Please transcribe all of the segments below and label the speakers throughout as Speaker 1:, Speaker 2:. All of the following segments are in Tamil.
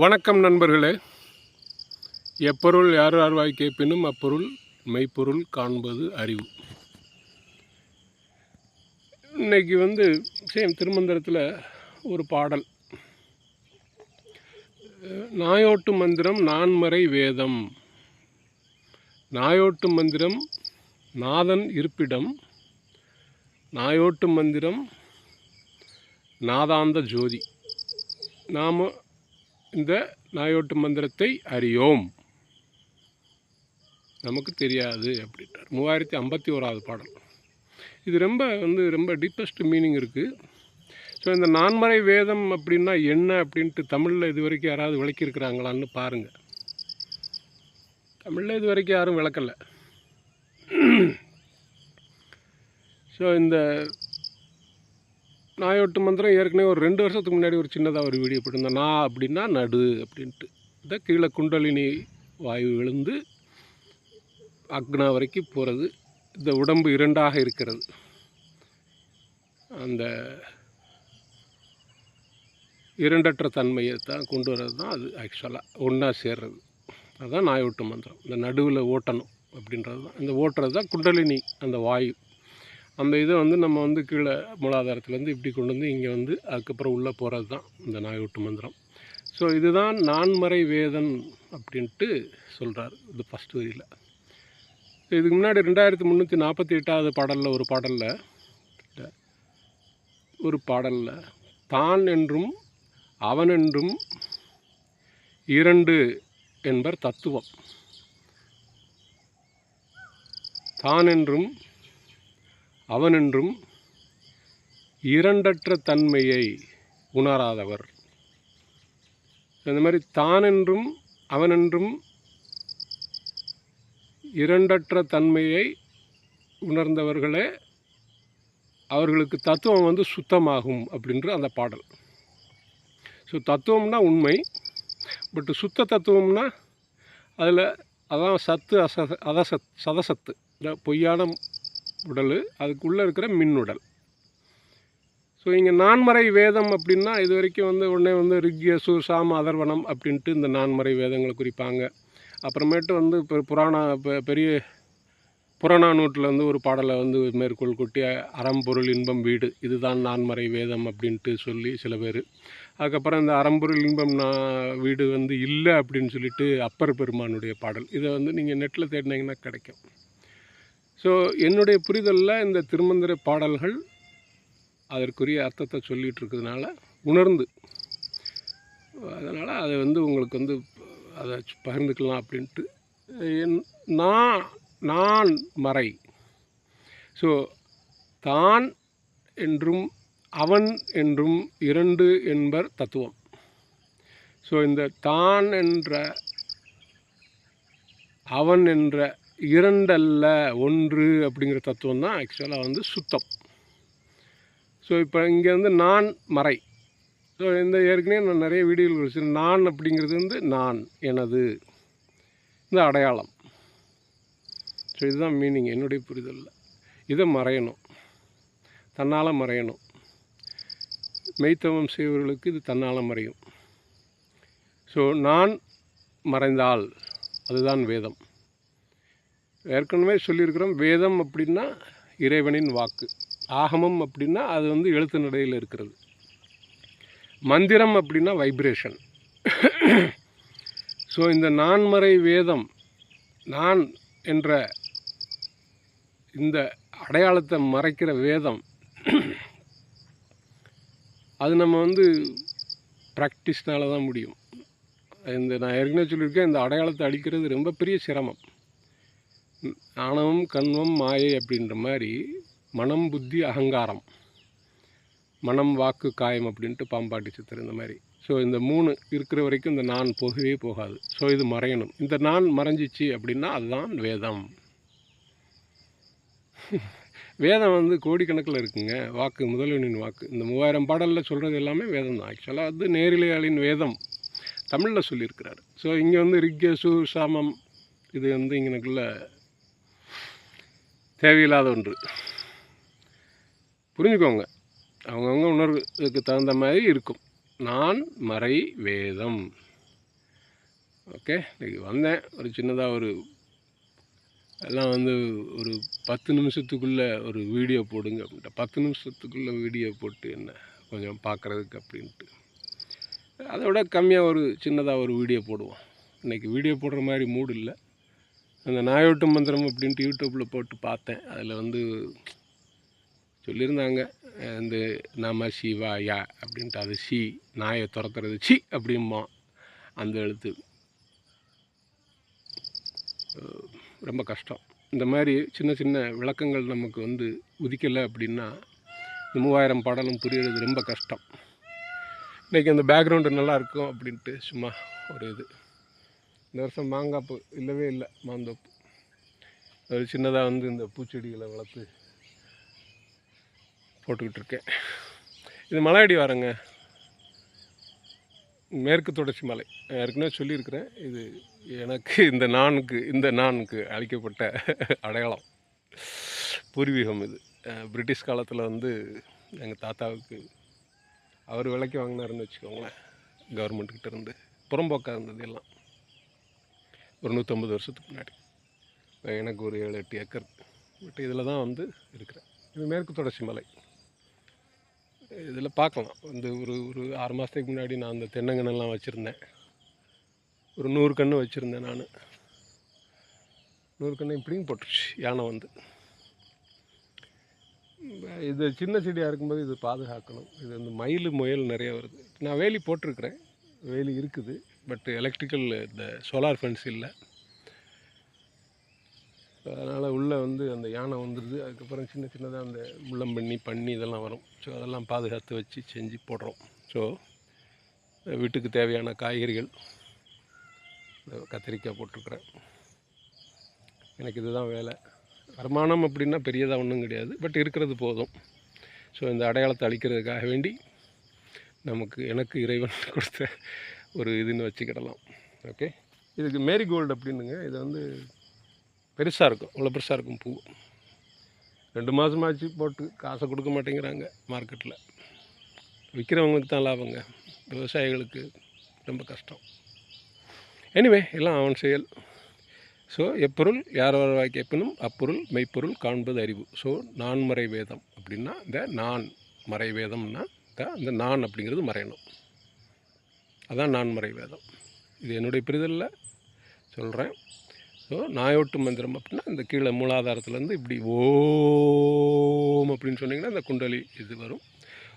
Speaker 1: வணக்கம் நண்பர்களே. எப்பொருள் யார் யார்வாய் கேட்பினும் அப்பொருள் மெய்ப்பொருள் காண்பது அறிவு. இன்றைக்கி சேம் திருமந்திரத்தில் ஒரு பாடல், நாயோட்டு மந்திரம் நான்மறை வேதம். நாயோட்டு மந்திரம் நாதன் இருப்பிடம், நாயோட்டு மந்திரம் நாதாந்த ஜோதி. நாம் இந்த நாயோட்டு மந்திரத்தை அறியோம், நமக்கு தெரியாது அப்படின்றார். 3051வது பாடல். இது ரொம்ப டீப்பஸ்ட் மீனிங் இருக்குது. ஸோ இந்த நான்மறை வேதம் அப்படின்னா என்ன அப்படின்ட்டு தமிழில் இது வரைக்கும் யாராவது விளக்கியிருக்கிறாங்களான்னு பாருங்கள். தமிழில் இது வரைக்கும் யாரும் விளக்கலை. ஸோ இந்த நாயோட்டு மந்திரம் ஏற்கனவே ஒரு 2 வருஷத்துக்கு முன்னாடி ஒரு சின்னதாக ஒரு வீடியோ போட்டிருந்தேன். நான் அப்படின்னா நடு அப்படின்ட்டு. இதை கீழே குண்டலினி வாயு விழுந்து அக்னா வரைக்கும் போகிறது. இந்த உடம்பு 2ஆக இருக்கிறது. அந்த இரண்டற்ற தன்மையை தான் கொண்டு வர்றது தான் அது. ஆக்சுவலாக ஒன்றா சேர்றது அதுதான் நாயோட்டு மந்திரம். இந்த நடுவில் ஓட்டணும் அப்படின்றது தான். இந்த ஓட்டுறது தான் குண்டலினி, அந்த வாயு. அந்த இதை நம்ம கீழே மூலாதாரத்துலேருந்து இப்படி கொண்டு இங்கே அதுக்கப்புறம் உள்ளே போகிறது தான் இந்த நாயோட்டு மந்திரம். ஸோ இதுதான் நான்மறை வேதம் அப்படின்ட்டு சொல்கிறார் இது ஃபஸ்ட் வரியில். இதுக்கு முன்னாடி 2348வது பாடலில் ஒரு பாடலில் தான் என்றும் அவன் என்றும் 2 என்பர் தத்துவம். தான் என்றும் அவனென்றும் 2 தன்மையை உணராதவர். இந்த மாதிரி தானென்றும் அவனென்றும் 2 தன்மையை உணர்ந்தவர்களே அவர்களுக்கு தத்துவம் சுத்தமாகும் அப்படின்ற அந்த பாடல். ஸோ தத்துவம்னா உண்மை, பட் சுத்த தத்துவம்னா அதில் அதான் சத்து சதசத்து, இந்த பொய்யான உடல், அதுக்குள்ளே இருக்கிற மின்னுடல். ஸோ இங்கே நான்மறை வேதம் அப்படின்னா இது வரைக்கும் உடனே ரிக் யசு சாம அதர்வனம் அப்படின்ட்டு இந்த நான்மறை வேதங்களை குறிப்பாங்க. அப்புறமேட்டு இப்போ பெரிய புறநானூற்றில் ஒரு பாடலை மேற்கோள் கொட்டி அறம்பொருள் இன்பம் வீடு, இதுதான் நான்மறை வேதம் அப்படின்ட்டு சொல்லி சில பேர். அதுக்கப்புறம் இந்த அறம்பொருள் இன்பம் வீடு இல்லை அப்படின்னு சொல்லிட்டு அப்பர் பெருமானுடைய பாடல். இதை நீங்கள் நெட்டில் தேடினீங்கன்னா கிடைக்கும். ஸோ என்னுடைய புரிதலில் இந்த திருமந்திர பாடல்கள் அதற்குரிய அர்த்தத்தை சொல்லிகிட்டு இருக்கிறதுனால உணர்ந்து, அதனால் அதை உங்களுக்கு அதை பகிர்ந்துக்கலாம் அப்படின்ட்டு. நான் மறை. ஸோ தான் என்றும் அவன் என்றும் 2 என்பர் தத்துவம். ஸோ இந்த தான் என்ற அவன் என்ற 2 அல்ல 1 அப்படிங்கிற தத்துவம் தான் ஆக்சுவலாக சுத்தம். ஸோ இப்போ இங்கே நான் மறை. ஸோ இந்த ஏற்கனவே நான் நிறைய வீடியோவில் வச்சுருக்கேன். நான் அப்படிங்கிறது நான், எனது, இந்த அடையாளம். ஸோ இதுதான் மீனிங் என்னுடைய புரிதலில். இதை மறையணும், தன்னால் மறையணும். மெய்த்தவம் செய்வர்களுக்கு இது தன்னால் மறையும். ஸோ நான் மறைந்தால் அதுதான் வேதம். ஏற்கனவே சொல்லியிருக்கிறோம், வேதம் அப்படின்னா இறைவனின் வாக்கு. ஆகமம் அப்படின்னா அது எழுத்து நடையில் இருக்கிறது. மந்திரம் அப்படின்னா வைப்ரேஷன். ஸோ இந்த நான்மறை வேதம், நான் என்ற இந்த அடையாளத்தை மறைக்கிற வேதம், அது நம்ம ப்ராக்டிஸ்னால தான் முடியும். நான் ஏற்கனவே சொல்லியிருக்கேன், இந்த அடையாளத்தை அழிக்கிறது ரொம்ப பெரிய சிரமம். ஆணவம் கண்வம் மாயை அப்படின்ற மாதிரி மனம் புத்தி அகங்காரம், மனம் வாக்கு காயம் அப்படின்ட்டு பாம்பாட்டி சித்தர் இந்த மாதிரி. ஸோ இந்த 3 இருக்கிற வரைக்கும் இந்த நான் போகவே போகாது. ஸோ இது மறையணும். இந்த நான் மறைஞ்சிச்சு அப்படின்னா அதுதான் வேதம். வேதம் கோடிக்கணக்கில் இருக்குங்க. வாக்கு முதல்வனின் வாக்கு. இந்த 3000 பாடலில் சொல்கிறது எல்லாமே வேதம் தான். ஆக்சுவலாக நேரிலையாளின் வேதம் தமிழில் சொல்லியிருக்கிறாரு. ஸோ இங்கே ரிக் யசு சாமம் இது இங்கனக்குள்ள தேவையில்லாத ஒன்று. புரிஞ்சுக்கோங்க, அவங்கவுங்க உணர்வுக்கு தகுந்த மாதிரி இருக்கும். நான் மறை வேதம். ஓகே, இன்றைக்கி வந்தேன். ஒரு சின்னதாக எல்லாம் ஒரு 10 நிமிஷத்துக்குள்ளே ஒரு வீடியோ போடுங்க அப்படின்ட்டு. 10 நிமிஷத்துக்குள்ளே வீடியோ போட்டு என்ன கொஞ்சம் பார்க்குறதுக்கு அப்படின்ட்டு. அதை விட கம்மியாக சின்னதாக ஒரு வீடியோ போடுவோம். இன்றைக்கி வீடியோ போடுற மாதிரி மூடு இல்லை. அந்த நாயோட்டு மந்திரம் அப்படின்ட்டு யூடியூப்பில் போட்டு பார்த்தேன். அதில் சொல்லியிருந்தாங்க, நம சிவாயா அப்படின்ட்டு. அது சி, நாயை துரத்துறது சி அப்படிம்பா அந்த எழுத்து. ரொம்ப கஷ்டம். இந்த மாதிரி சின்ன சின்ன விளக்கங்கள் நமக்கு உதிக்கலை அப்படின்னா இந்த 3000 பாடலும் புரிகிறது ரொம்ப கஷ்டம். இன்றைக்கி அந்த பேக்ரவுண்டு நல்லாயிருக்கும் அப்படின்ட்டு சும்மா இந்த வருஷம் மாங்காப்பு இல்லவே இல்லை, மாந்தோப்பு. ஒரு சின்னதாக இந்த பூச்செடிகளை வளர்த்து போட்டுக்கிட்டு இருக்கேன். இது மலையடி வாரங்க, மேற்கு தொடர்ச்சி மலை. ஏற்கனவே சொல்லியிருக்கிறேன். இது எனக்கு இந்த நானுக்கு அளிக்கப்பட்ட அடையாளம், பூர்வீகம். இது பிரிட்டிஷ் காலத்தில் எங்கள் தாத்தாவுக்கு அவர் விலைக்கு வாங்கினாருன்னு வச்சுக்கோங்களேன். கவர்மெண்ட்கிட்ட இருந்து புறம்போக்காக இருந்தது எல்லாம். ஒரு 150 வருஷத்துக்கு முன்னாடி. எனக்கு ஒரு 7-8 ஏக்கர். பட் இதில் தான் இருக்கிறேன். இது மேற்கு தொடர்ச்சி மலை. இதில் பார்க்கலாம். ஒரு 6 மாதத்துக்கு முன்னாடி நான் அந்த தென்னங்கன்னெல்லாம் வச்சுருந்தேன். ஒரு 100 கன்று வச்சுருந்தேன் நான். 100 கன்று இப்படியும் போட்டுருச்சு யானை. இது சின்ன செடியாக இருக்கும்போது இது பாதுகாக்கணும். இது மயில் முயல் நிறைய வருது. நான் வேலி போட்டிருக்கிறேன், வேலி இருக்குது. பட் எலக்ட்ரிக்கல் இந்த சோலார் ஃபென்ஸ் இல்லை. அதனால் உள்ளே அந்த யானை வந்துடுது. அதுக்கப்புறம் சின்ன சின்னதாக அந்த முள்ளம்பன்னி இதெல்லாம் வரும். ஸோ அதெல்லாம் பாதுகாத்து வச்சு செஞ்சு போடுறோம். ஸோ வீட்டுக்கு தேவையான காய்கறிகள், கத்திரிக்காய் போட்டிருக்கிறேன். எனக்கு இதுதான் வேலை. வருமானம் அப்படின்னா பெரியதாக ஒன்றும் கிடையாது, பட் இருக்கிறது போதும். ஸோ இந்த அடையாளத்தை அளிக்கிறதுக்காக வேண்டி எனக்கு இறைவன் கொடுத்த ஒரு இதுன்னு வச்சுக்கிடலாம். ஓகே, இதுக்கு மேரிகோல்டு அப்படின்னுங்க. இது பெருசாக இருக்கும், இவ்வளோ பெருசாக இருக்கும் பூ. 2 மாதமாச்சு போட்டு காசை கொடுக்க மாட்டேங்கிறாங்க மார்க்கெட்டில். விற்கிறவங்களுக்கு தான் லாபங்க, விவசாயிகளுக்கு ரொம்ப கஷ்டம். எனிவே, எல்லாம் அவன் செயல். ஸோ எப்பொருள் யார் வாய் கேட்பினும் அப்பொருள் மெய்ப்பொருள் காண்பது அறிவு. ஸோ நான்மறை வேதம் அப்படின்னா இந்த நான் மறை வேதம்னா இந்த நான் அப்படிங்கிறது மறையணும். அதான் நான்மறை வேதம். இது என்னுடைய புரிதலில் சொல்கிறேன். ஸோ நாயோட்டு மந்திரம் அப்படின்னா இந்த கீழே மூலாதாரத்துலேருந்து இப்படி ஓம் அப்படின்னு சொன்னிங்கன்னா இந்த குண்டலி இது வரும்.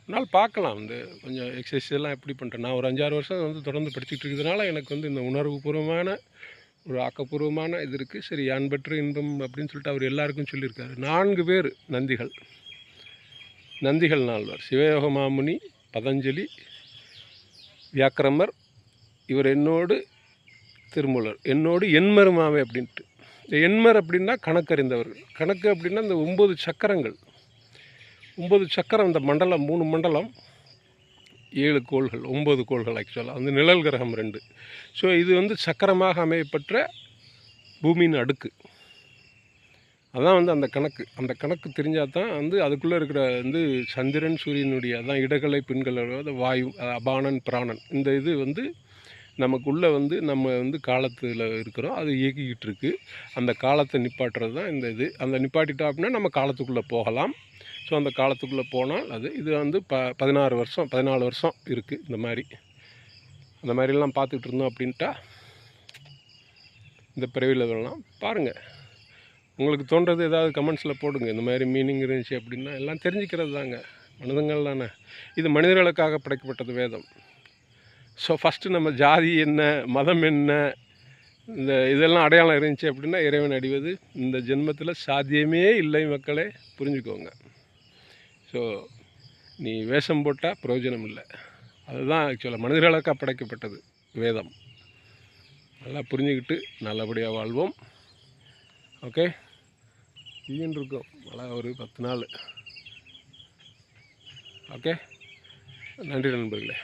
Speaker 1: ஒரு நாள் பார்க்கலாம். கொஞ்சம் எக்ஸசைஸ் எல்லாம் எப்படி பண்ணுறேன். நான் ஒரு 5-6 வருஷம் தொடர்ந்து படிச்சுட்டு இருக்கிறதுனால எனக்கு இந்த உணர்வுபூர்வமான ஒரு ஆக்கப்பூர்வமான இது இருக்குது. சரி, யான் பெற்ற இன்பம் அப்படின்னு சொல்லிட்டு அவர் எல்லாருக்கும் சொல்லியிருக்காரு. 4 பேர் நந்திகள் 4 சிவயோக மாமுனி, பதஞ்சலி, வியாக்கிரமர், இவர் என்னோடு திருமூலர், என்னோடு எண்மருமாவே அப்படின்ட்டு. இந்த எண்மர் அப்படின்னா கணக்கறிந்தவர்கள். கணக்கு அப்படின்னா இந்த 9 சக்கரங்கள். 9 சக்கரம். இந்த மண்டலம் 3 மண்டலம், 7 கோள்கள், 9 கோள்கள் ஆக்சுவலாக. நிழல் கிரகம் 2. ஸோ இது சக்கரமாக அமையப்பட்ட பூமியின் அடுக்கு. அதான் அந்த கணக்கு. அந்த கணக்கு தெரிஞ்சால் தான் அதுக்குள்ளே இருக்கிற சந்திரன் சூரியனுடைய அதான் இடகலை பின்களை, வாயு, அபானன் பிராணன், இந்த இது நமக்குள்ளே நம்ம காலத்தில் இருக்கிறோம். அது இயக்கிக்கிட்டு இருக்குது. அந்த காலத்தை நிப்பாட்டுறது தான் இந்த இது. அந்த நிப்பாட்டிட்டோம் அப்படின்னா நம்ம காலத்துக்குள்ளே போகலாம். ஸோ அந்த காலத்துக்குள்ளே போனால் இது 14 வருஷம் இருக்குது. அந்த மாதிரிலாம் பார்த்துக்கிட்டு இருந்தோம் அப்படின்ட்டா இந்த பிறவியில் வரலாம். பாருங்கள், உங்களுக்கு தோன்றது ஏதாவது கமெண்ட்ஸில் போடுங்க. இந்த மாதிரி மீனிங் இருந்துச்சு அப்படின்னா எல்லாம் தெரிஞ்சுக்கிறது தாங்க. மனிதங்கள் தானே. இது மனிதர்களுக்காக படைக்கப்பட்டது வேதம். ஸோ ஃபஸ்ட்டு நம்ம ஜாதி என்ன, மதம் என்ன, இதெல்லாம் அடையாளம் இருந்துச்சு அப்படின்னா இறைவன் அடிவது இந்த ஜென்மத்தில் சாத்தியமே இல்லை. மக்களே புரிஞ்சுக்கோங்க. ஸோ நீ வேஷம் போட்டால் பிரயோஜனம் இல்லை. அதுதான் ஆக்சுவலாக மனிதர்களுக்காக படைக்கப்பட்டது வேதம். நல்லா புரிஞ்சுக்கிட்டு நல்லபடியாக வாழ்வோம். ஓகே, தீன்னு இருக்கும் மழை ஒரு 10 நாள். ஓகே, நன்றி நண்பர்களே.